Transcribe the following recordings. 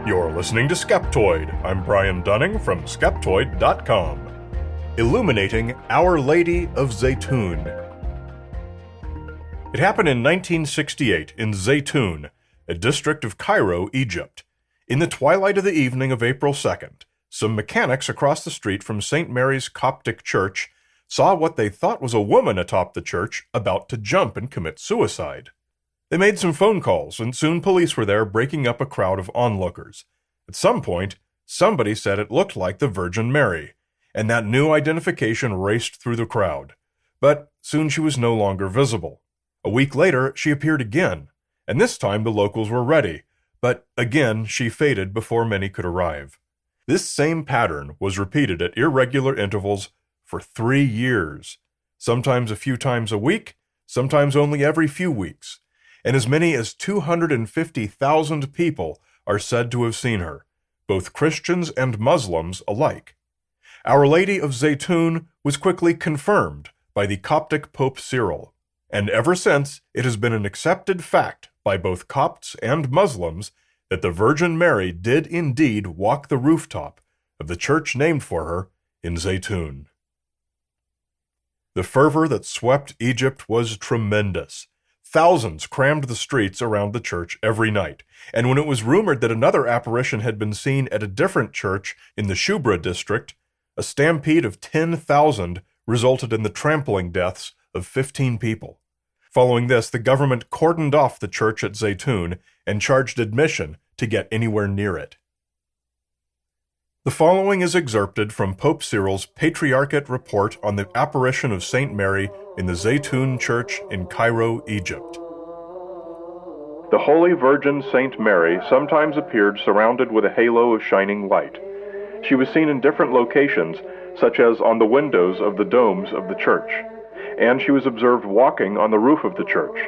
You're listening to Skeptoid. I'm Brian Dunning from Skeptoid.com. Illuminating Our Lady of Zeitoun. It happened in 1968 in Zeitoun, a district of Cairo, Egypt. In the twilight of the evening of April 2nd, some mechanics across the street from St. Mary's Coptic Church saw what they thought was a woman atop the church about to jump and commit suicide. They made some phone calls, and soon police were there breaking up a crowd of onlookers. At some point, somebody said it looked like the Virgin Mary, and that new identification raced through the crowd. But soon she was no longer visible. A week later, she appeared again, and this time the locals were ready, but again she faded before many could arrive. This same pattern was repeated at irregular intervals for 3 years, sometimes a few times a week, sometimes only every few weeks. And as many as 250,000 people are said to have seen her, both Christians and Muslims alike. Our Lady of Zeitoun was quickly confirmed by the Coptic Pope Cyril, and ever since it has been an accepted fact by both Copts and Muslims that the Virgin Mary did indeed walk the rooftop of the church named for her in Zeitoun. The fervor that swept Egypt was tremendous. Thousands crammed the streets around the church every night, and when it was rumored that another apparition had been seen at a different church in the Shubra district, a stampede of 10,000 resulted in the trampling deaths of 15 people. Following this, the government cordoned off the church at Zeitoun and charged admission to get anywhere near it. The following is excerpted from Pope Cyril's Patriarchate report on the apparition of St. Mary in the Zeitoun Church in Cairo, Egypt. The Holy Virgin St. Mary sometimes appeared surrounded with a halo of shining light. She was seen in different locations, such as on the windows of the domes of the church, and she was observed walking on the roof of the church.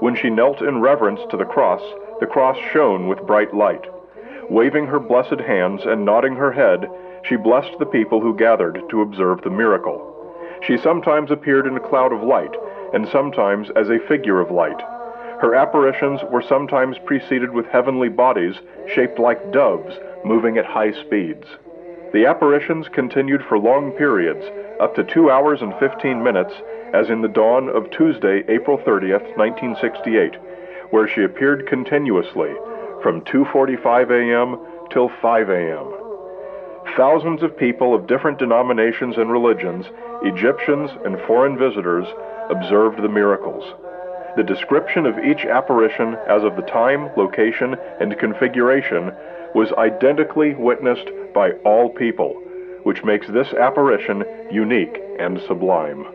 When she knelt in reverence to the cross shone with bright light. Waving her blessed hands and nodding her head, she blessed the people who gathered to observe the miracle. She sometimes appeared in a cloud of light, and sometimes as a figure of light. Her apparitions were sometimes preceded with heavenly bodies shaped like doves, moving at high speeds. The apparitions continued for long periods, up to 2 hours and 15 minutes, as in the dawn of Tuesday, April 30th, 1968, where she appeared continuously, from 2:45 a.m. till 5 a.m. Thousands of people of different denominations and religions, Egyptians and foreign visitors, observed the miracles. The description of each apparition as of the time, location, and configuration was identically witnessed by all people, which makes this apparition unique and sublime.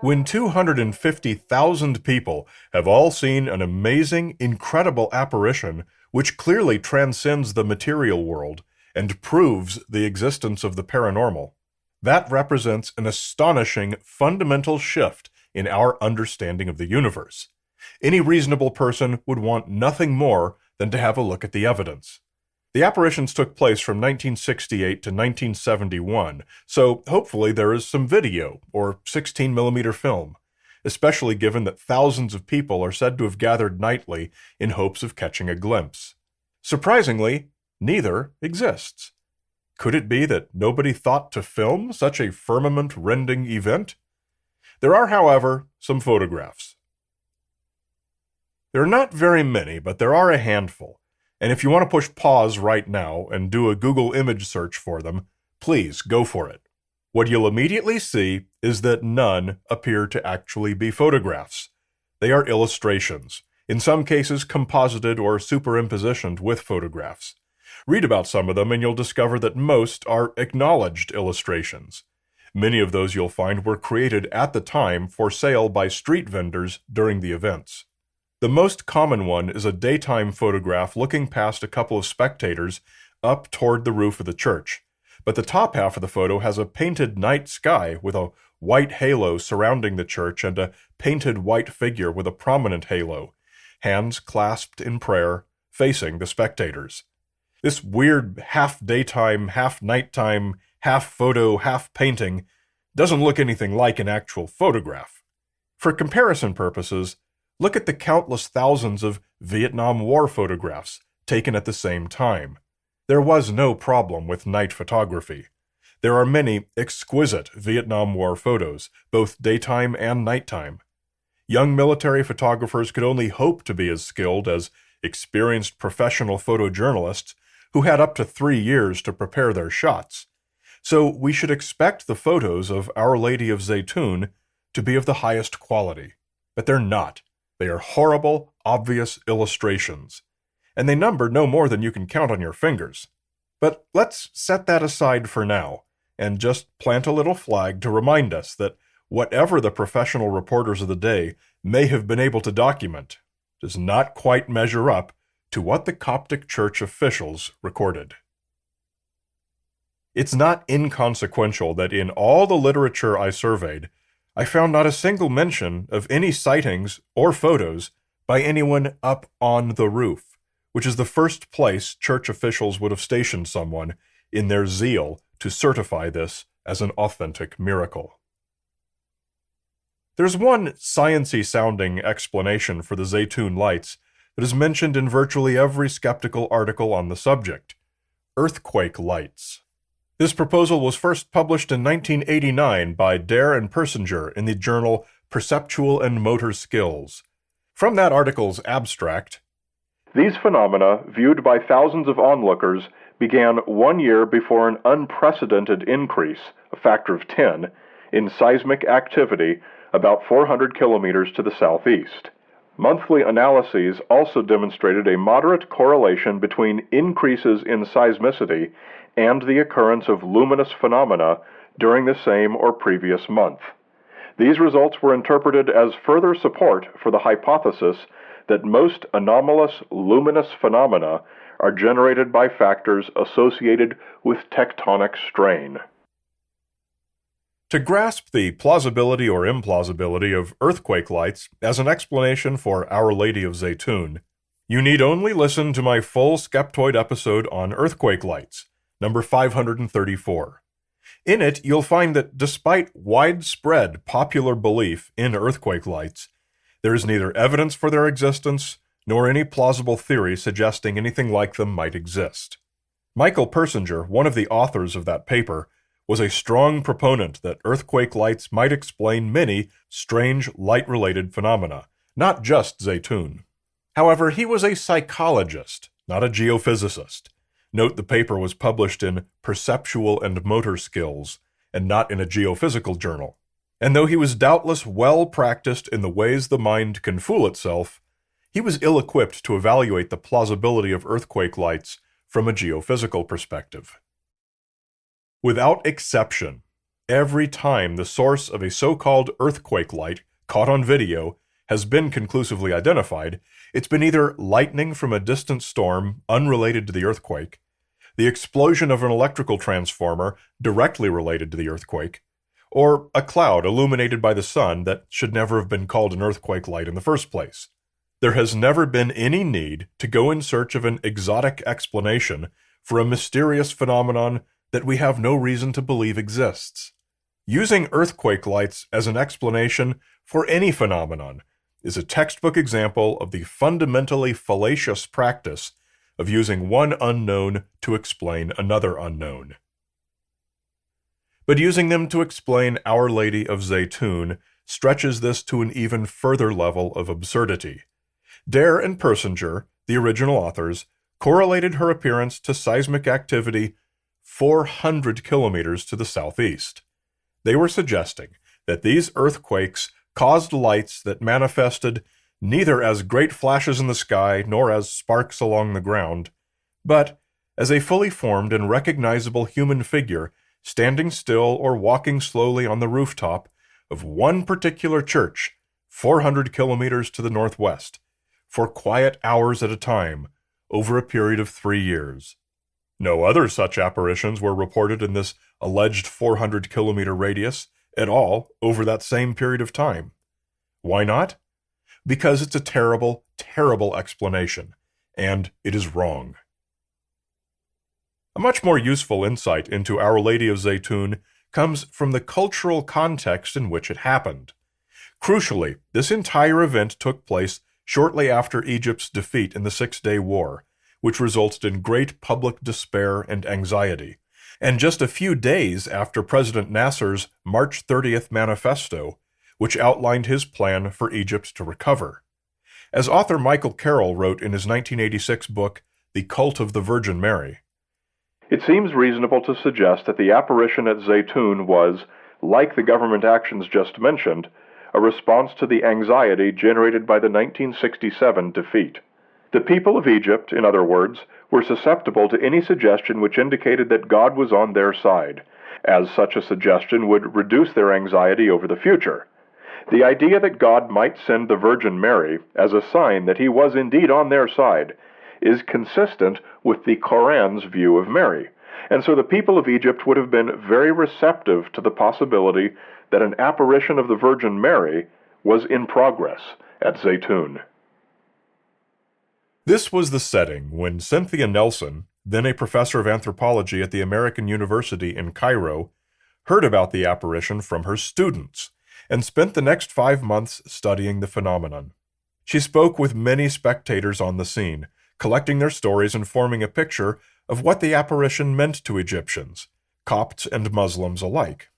When 250,000 people have all seen an amazing, incredible apparition which clearly transcends the material world and proves the existence of the paranormal, that represents an astonishing, fundamental shift in our understanding of the universe. Any reasonable person would want nothing more than to have a look at the evidence. The apparitions took place from 1968 to 1971, so hopefully there is some video or 16mm film, especially given that thousands of people are said to have gathered nightly in hopes of catching a glimpse. Surprisingly, neither exists. Could it be that nobody thought to film such a firmament-rending event? There are, however, some photographs. There are not very many, but there are a handful. And if you want to push pause right now and do a Google image search for them, please go for it. What you'll immediately see is that none appear to actually be photographs. They are illustrations, in some cases composited or superimpositioned with photographs. Read about some of them and you'll discover that most are acknowledged illustrations. Many of those you'll find were created at the time for sale by street vendors during the events. The most common one is a daytime photograph looking past a couple of spectators up toward the roof of the church, but the top half of the photo has a painted night sky with a white halo surrounding the church and a painted white figure with a prominent halo, hands clasped in prayer, facing the spectators. This weird half-daytime, half-nighttime, half-photo, half-painting doesn't look anything like an actual photograph. For comparison purposes, look at the countless thousands of Vietnam War photographs taken at the same time. There was no problem with night photography. There are many exquisite Vietnam War photos, both daytime and nighttime. Young military photographers could only hope to be as skilled as experienced professional photojournalists who had up to 3 years to prepare their shots. So we should expect the photos of Our Lady of Zeitoun to be of the highest quality. But they're not. They are horrible, obvious illustrations. And they number no more than you can count on your fingers. But let's set that aside for now, and just plant a little flag to remind us that whatever the professional reporters of the day may have been able to document does not quite measure up to what the Coptic Church officials recorded. It's not inconsequential that in all the literature I surveyed, I found not a single mention of any sightings or photos by anyone up on the roof, which is the first place church officials would have stationed someone in their zeal to certify this as an authentic miracle. There's one science-y-sounding explanation for the Zeitoun lights that is mentioned in virtually every skeptical article on the subject: earthquake lights. This proposal was first published in 1989 by Dare and Persinger in the journal Perceptual and Motor Skills. From that article's abstract, "These phenomena, viewed by thousands of onlookers, began 1 year before an unprecedented increase, a factor of 10, in seismic activity about 400 kilometers to the southeast. Monthly analyses also demonstrated a moderate correlation between increases in seismicity and the occurrence of luminous phenomena during the same or previous month. These results were interpreted as further support for the hypothesis that most anomalous luminous phenomena are generated by factors associated with tectonic strain." To grasp the plausibility or implausibility of earthquake lights as an explanation for Our Lady of Zeitoun, you need only listen to my full Skeptoid episode on earthquake lights, number 534. In it, you'll find that despite widespread popular belief in earthquake lights, there is neither evidence for their existence nor any plausible theory suggesting anything like them might exist. Michael Persinger, one of the authors of that paper, was a strong proponent that earthquake lights might explain many strange light-related phenomena, not just Zeitoun. However, he was a psychologist, not a geophysicist. Note the paper was published in Perceptual and Motor Skills, and not in a geophysical journal. And though he was doubtless well practiced in the ways the mind can fool itself, he was ill-equipped to evaluate the plausibility of earthquake lights from a geophysical perspective. Without exception, every time the source of a so-called earthquake light caught on video has been conclusively identified, it's been either lightning from a distant storm unrelated to the earthquake, the explosion of an electrical transformer directly related to the earthquake, or a cloud illuminated by the sun that should never have been called an earthquake light in the first place. There has never been any need to go in search of an exotic explanation for a mysterious phenomenon that we have no reason to believe exists. Using earthquake lights as an explanation for any phenomenon is a textbook example of the fundamentally fallacious practice of using one unknown to explain another unknown. But using them to explain Our Lady of Zeitoun stretches this to an even further level of absurdity. Dare and Persinger, the original authors, correlated her appearance to seismic activity 400 kilometers to the southeast. They were suggesting that these earthquakes caused lights that manifested neither as great flashes in the sky nor as sparks along the ground, but as a fully formed and recognizable human figure standing still or walking slowly on the rooftop of one particular church 400 kilometers to the northwest for quiet hours at a time over a period of 3 years. No other such apparitions were reported in this alleged 400-kilometer radius at all over that same period of time. Why not? Because it's a terrible, terrible explanation, and it is wrong. A much more useful insight into Our Lady of Zeitoun comes from the cultural context in which it happened. Crucially, this entire event took place shortly after Egypt's defeat in the Six-Day War, which resulted in great public despair and anxiety. And just a few days after President Nasser's March 30th manifesto, which outlined his plan for Egypt to recover. As author Michael Carroll wrote in his 1986 book, The Cult of the Virgin Mary, "It seems reasonable to suggest that the apparition at Zeitoun was, like the government actions just mentioned, a response to the anxiety generated by the 1967 defeat. The people of Egypt, in other words, were susceptible to any suggestion which indicated that God was on their side, as such a suggestion would reduce their anxiety over the future. The idea that God might send the Virgin Mary as a sign that he was indeed on their side is consistent with the Koran's view of Mary, and so the people of Egypt would have been very receptive to the possibility that an apparition of the Virgin Mary was in progress at Zeitoun." This was the setting when Cynthia Nelson, then a professor of anthropology at the American University in Cairo, heard about the apparition from her students and spent the next 5 months studying the phenomenon. She spoke with many spectators on the scene, collecting their stories and forming a picture of what the apparition meant to Egyptians, Copts and Muslims alike.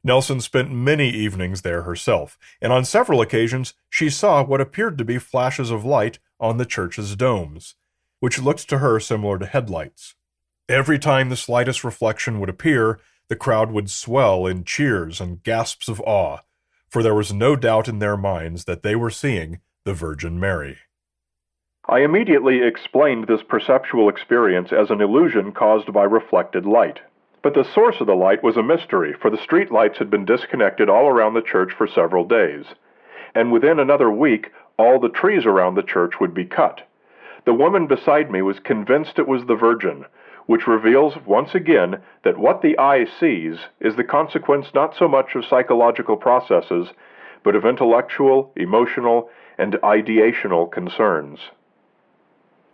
Nelson spent many evenings there herself, and on several occasions she saw what appeared to be flashes of light on the church's domes, which looked to her similar to headlights. Every time the slightest reflection would appear, the crowd would swell in cheers and gasps of awe, for there was no doubt in their minds that they were seeing the Virgin Mary. "I immediately explained this perceptual experience as an illusion caused by reflected light. But the source of the light was a mystery, for the street lights had been disconnected all around the church for several days. And within another week, all the trees around the church would be cut. The woman beside me was convinced it was the Virgin, which reveals once again that what the eye sees is the consequence not so much of psychological processes, but of intellectual, emotional, and ideational concerns."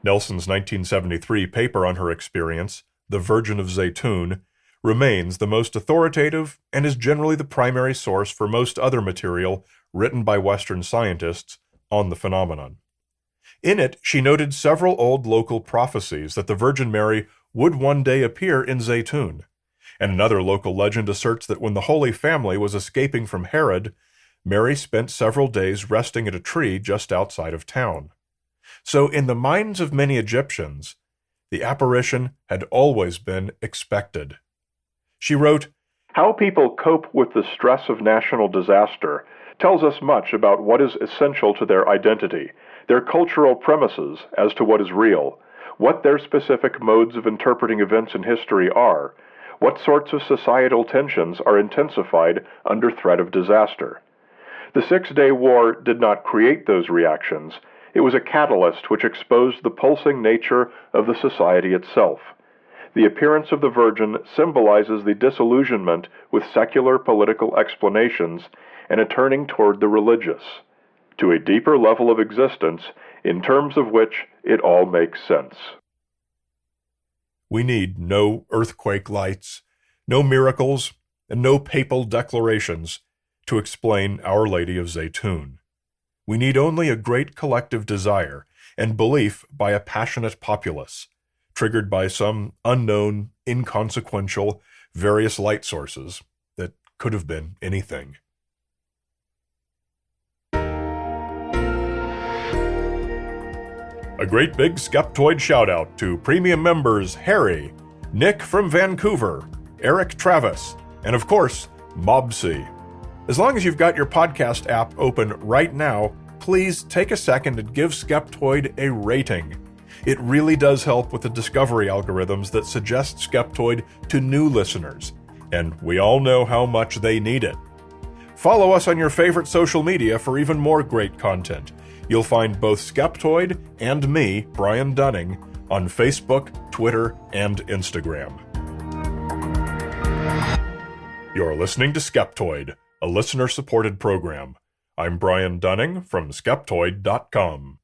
Nelson's 1973 paper on her experience, The Virgin of Zeitoun, remains the most authoritative and is generally the primary source for most other material written by Western scientists on the phenomenon. In it, she noted several old local prophecies that the Virgin Mary would one day appear in Zeitoun, and another local legend asserts that when the Holy Family was escaping from Herod, Mary spent several days resting at a tree just outside of town. So in the minds of many Egyptians, the apparition had always been expected. She wrote, "How people cope with the stress of national disaster tells us much about what is essential to their identity, their cultural premises as to what is real, what their specific modes of interpreting events in history are, what sorts of societal tensions are intensified under threat of disaster. The Six-Day War did not create those reactions. It was a catalyst which exposed the pulsing nature of the society itself. The appearance of the Virgin symbolizes the disillusionment with secular political explanations and a turning toward the religious, to a deeper level of existence in terms of which it all makes sense." We need no earthquake lights, no miracles, and no papal declarations to explain Our Lady of Zeitoun. We need only a great collective desire and belief by a passionate populace, triggered by some unknown, inconsequential, various light sources that could have been anything. A great big Skeptoid shout-out to premium members Harry, Nick from Vancouver, Eric Travis, and of course, Mobsy. As long as you've got your podcast app open right now, please take a second and give Skeptoid a rating. It really does help with the discovery algorithms that suggest Skeptoid to new listeners, and we all know how much they need it. Follow us on your favorite social media for even more great content. You'll find both Skeptoid and me, Brian Dunning, on Facebook, Twitter, and Instagram. You're listening to Skeptoid, a listener-supported program. I'm Brian Dunning from Skeptoid.com.